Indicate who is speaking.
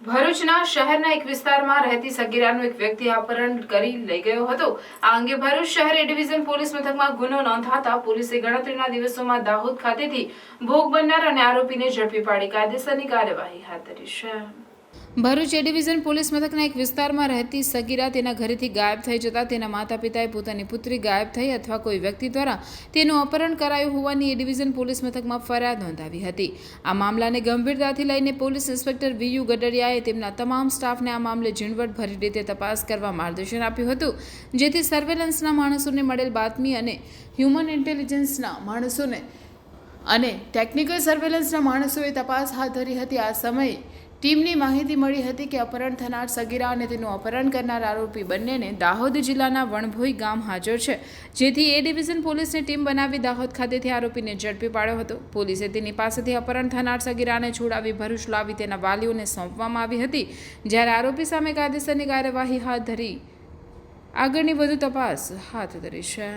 Speaker 1: ભરૂચના શહેરના એક વિસ્તારમાં રહેતી સગીરાનું એક વ્યક્તિ અપહરણ કરી લઈ ગયો હતો। આ અંગે ભરૂચ શહેર એ ડિવિઝન પોલીસ મથકમાં ગુનો નોંધાતા પોલીસે ગણતરીના દિવસોમાં દાહોદ ખાતેથી ભોગ બનનાર અને આરોપીને ઝડપી પાડી કાયદેસરની કાર્યવાહી હાથ ધરી છે। ભરૂચ એ ડિવિઝન પોલીસ મથકના એક વિસ્તારમાં રહેતી સગીરા તેના ઘરેથી ગાયબ થઈ જતા તેના માતા પિતાએ પોતાની પુત્રી ગાયબ થઈ અથવા કોઈ વ્યક્તિ દ્વારા તેનું અપહરણ કરાયું હોવાની એ ડિવિઝન પોલીસ મથકમાં ફરિયાદ નોંધાવી હતી। આ મામલાને ગંભીરતાથી લઈને પોલીસ ઇન્સ્પેક્ટર વીયુ ગડરિયાએ તેમના તમામ સ્ટાફને આ મામલે ઝીણવટભરી રીતે તપાસ કરવા માર્ગદર્શન આપ્યું હતું, જેથી સર્વેલન્સના માણસોને મળેલ બાતમી અને હ્યુમન ઇન્ટેલિજન્સના માણસોને અને ટેકનિકલ સર્વેલન્સના માણસોએ તપાસ હાથ ધરી હતી। આ સમયે ટીમની માહિતી મળી હતી કે અપહરણ થનાર સગીરા અને તેનું અપહરણ કરનાર આરોપી બંનેને દાહોદ જિલ્લાના વણભોઈ ગામ હાજર છે, જેથી એ ડિવિઝન પોલીસની ટીમ બનાવી દાહોદ ખાતેથી આરોપીને ઝડપી પાડ્યો હતો। પોલીસે તેની પાસેથી અપહરણ થનાર સગીરાને છોડાવી ભરૂચ લાવી તેના વાલીઓને સોંપવામાં આવી હતી, જ્યારે આરોપી સામે કાયદેસરની કાર્યવાહી હાથ ધરી આગળની વધુ તપાસ હાથ ધરી છે।